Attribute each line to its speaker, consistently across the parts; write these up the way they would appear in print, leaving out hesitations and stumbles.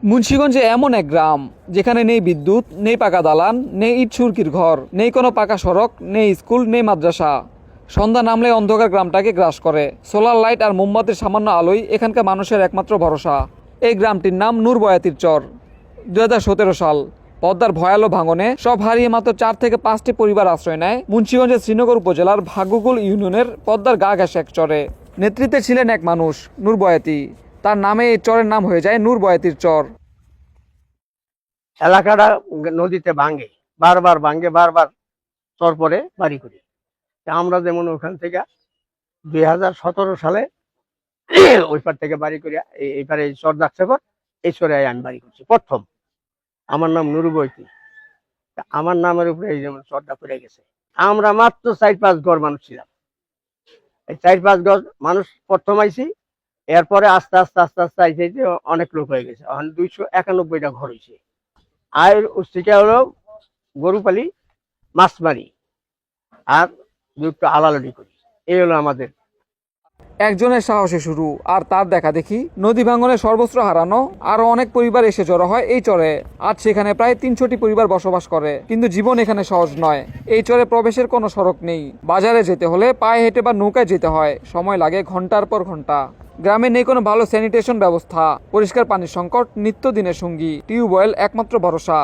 Speaker 1: মুন্সিগঞ্জে এমন এক গ্রাম যেখানে নেই বিদ্যুৎ, নেই পাকা দালান, নেই ইট সুরকির ঘর, নেই কোনো পাকা সড়ক, নেই স্কুল, নেই মাদ্রাসা। সন্ধ্যা নামলে অন্ধকার গ্রামটাকে গ্রাস করে। সোলার লাইট আর মোমবাতির সামান্য আলোই এখানকার মানুষের একমাত্র ভরসা। এই গ্রামটির নাম নূরবয়াতির চর। 2017 সাল পদ্মার ভয়ালো ভাঙনে সব হারিয়ে মাত্র 4 থেকে 5টি পরিবার আশ্রয় নেয় মুন্সিগঞ্জের শ্রীনগর উপজেলার ভাগ্যকুল ইউনিয়নের পদ্মার গা ঘেঁষা এক চরে। নেতৃত্বে ছিলেন এক মানুষ, নূরবয়াতি। তার নামে এই চরের নাম হয়ে যায় নূরবয়াতির চর।
Speaker 2: এলাকাটা নদীতে ভাঙে, বারবার ভাঙে, বারবার চর পরে বাড়ি করি। আমরা যেমন ওখান থেকে 2017 সালে ওই পার থেকে বাড়ি করি, এইপারে চর দাকসাগর, এই চরে আমি বাড়ি করছি প্রথম। আমার নাম নুরুবৈতি। আমার নামের উপরে এই যেমন চরটা পড়ে গেছে। আমরা মাত্র 4-5 ঘর মানুষ ছিলাম। এই 4-5 ঘর মানুষ প্রথম আইছি, এরপরে আস্তে আস্তে আস্তে আস্তে আইসে অনেক লোক হয়ে গেছে। এখন 291টা ঘর হয়েছে। আয়ের উৎসিকা হলো গরু পালি, মাছ মারি, আর একটু আলালডি করি। এই হলো আমাদের।
Speaker 1: একজনের সাহসে শুরু, আর তার দেখা দেখি নদী ভাঙনে সর্বস্ব হারানো আরো অনেক পরিবার এসে জড়ো হয় এই চরে। আজ সেখানে প্রায় 300টি পরিবার বসবাস করে। কিন্তু জীবন এখানে সহজ নয়। এই চরে প্রবেশের কোনো সড়ক নেই। বাজারে যেতে হলে পায়ে হেঁটে বা নৌকায় যেতে হয়। সময় লাগে ঘন্টার পর ঘন্টা। গ্রামে নেই কোনো ভালো স্যানিটেশন ব্যবস্থা। পরিষ্কার পানির সংকট নিত্যদিনের সঙ্গী। টিউবওয়েল একমাত্র ভরসা।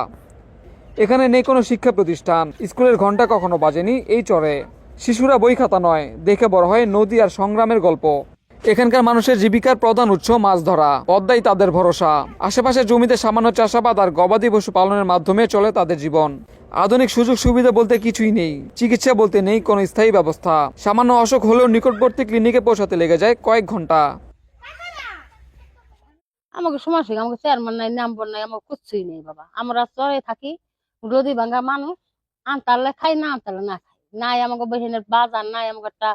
Speaker 1: এখানে নেই কোনো শিক্ষা প্রতিষ্ঠান। স্কুলের ঘন্টা কখনো বাজেনি এই চরে। শিশুরা বই খাতা নয়, দেখে বড় হয় নদী আর সংগ্রামের গল্প। এখানকার মানুষের জীবিকার প্রধান উৎস মাছ ধরা। পদ্মাই তাদের ভরসা। আশেপাশে জমিতে সামান্য চাষাবাদ আর গবাদি পশু পালনের মাধ্যমে চলে তাদের জীবন। আধুনিক সুযোগ সুবিধা বলতে কিছুই নেই। চিকিৎসা বলতে নেই কোনো স্থায়ী ব্যবস্থা। সামান্য অসুখ হলেও নিকটবর্তী ক্লিনিকে পৌঁছাতে লেগে যায় কয়েক ঘন্টা।
Speaker 3: আমাকে সমস্যা কি? আমাকে চেয়ারম্যান নাই, নাম্বার নাই, আমার কিচ্ছুই নেই বাবা। আমরা চরে থাকি, নদী ভাঙ্গা মানুষ। আনতালে খাই, না আনতালে না খাই। নাই আমাকে বহিনের বাজার, নাই আমাকে একটা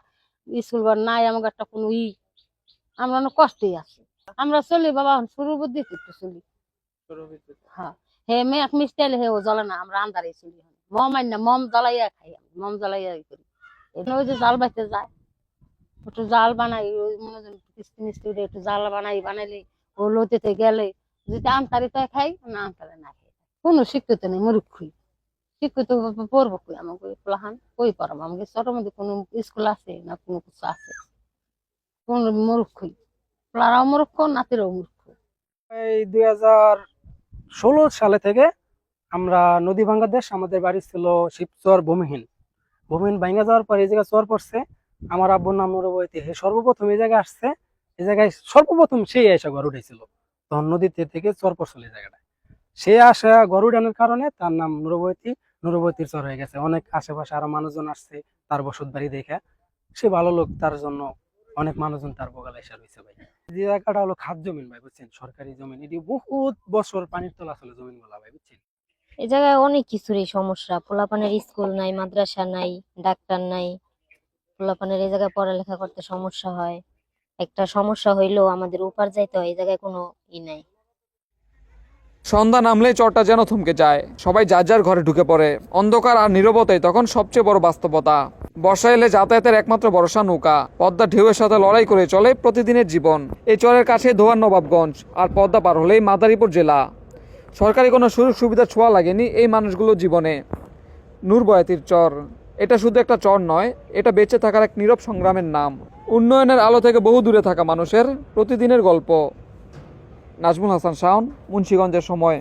Speaker 3: স্কুল ঘর, নাই আমাকে একটা কোনো আমরা অনেক কষ্টেই আছি। আমরা চলি বাবা, শুরু বুদ্ধি একটু চলি। হ্যাঁ, হে মেয়ে মিষ্টি আইলে হে ও জ্বলে না, আমরা আন্দারে চলি। মম আই না, মম জ্বালাইয়া খাই, মম জ্বালাইয়া করি। ওই যে জাল বাইতে যায়, একটু জাল বানাই, ওই মনে হয় কিস্তি মিস্তি একটু জাল বানাইলে ও লতিতে গেলে যদি আমতারিতে খাই, না আমতারে না খাই। কোনো শিক্ষিত নেই, মূর্খই। শিক্ষিত পড়বো কই? আমাকে প্লাহান কই পড়াবো? আমাকে ছোটোর মধ্যে কোনো স্কুল আছে না কোনো কিছু আছে? কোন মূর্খই, প্লারাও মূর্খ, নাতিরাও মূর্খ।
Speaker 4: এই 2016 সালে থেকে আমরা নদী ভাঙ্গা দেশ। আমাদের বাড়ি ছিল শিবচর ভূমিহীন। ভূমিহীন ভাঙ্গা যাওয়ার পর এই জায়গায় চর পড়ছে। আমার আব্বুর নাম নুরবৈতি। হে সর্বপ্রথম এই জায়গায় আসছে। এই জায়গায় সর্বপ্রথম সেই এসে ঘর উঠেছিল। তখন নদীতে থেকে চর পড়ছিল এই জায়গাটা। সে আসা ঘর উঠানোর কারণে তার নাম নুরবৈতি। নুরবৈতির চর হয়ে গেছে। অনেক আশেপাশে আরো মানুষজন আসছে তার বসত বাড়ি দেখে। সে ভালো লোক, তার জন্য অনেক মানুষজন তার বগালে এসে রয়েছে ভাই। যে জায়গাটা হলো খাদ জমিন ভাই, বুঝছেন, সরকারি জমিন। এটি বহুত বছর পানির তলা ছিল জমিন গুলা ভাই, বুঝছেন।
Speaker 5: এই জায়গায় অনেক কিছুরই সমস্যা। পোলাপানের স্কুল নাই, মাদ্রাসা নাই, ডাক্তার নাই। পোলাপানের এই জায়গায় পড়ালেখা করতে সমস্যা হয়। একটা সমস্যা হইলেও আমাদের উপার যাইতে হয়, এই জায়গায় কোনো নাই।
Speaker 1: সন্ধ্যা নামলে চরটা যেন থমকে যায়। সবাই যার যার ঘরে ঢুকে পড়ে। অন্ধকার আর নীরবতাই তখন সবচেয়ে বড় বাস্তবতা। বর্ষা এলে যাতায়াতের একমাত্র ভরসা নৌকা। পদ্মা ঢেউয়ের সাথে লড়াই করে চলে প্রতিদিনের জীবন। এই চরের কাছে ধোয়ার নবাবগঞ্জ, আর পদ্মা পার হলেই মাদারীপুর জেলা। সরকারি কোনো সুযোগ সুবিধা ছোঁয়া লাগেনি এই মানুষগুলোর জীবনে। নূরবয়াতির চর, এটা শুধু একটা চর নয়, এটা বেঁচে থাকার এক নীরব সংগ্রামের নাম। উন্নয়নের আলো থেকে বহু দূরে থাকা মানুষের প্রতিদিনের গল্প। নাজমুল হাসান শাওন, মুন্সিগঞ্জের সময়।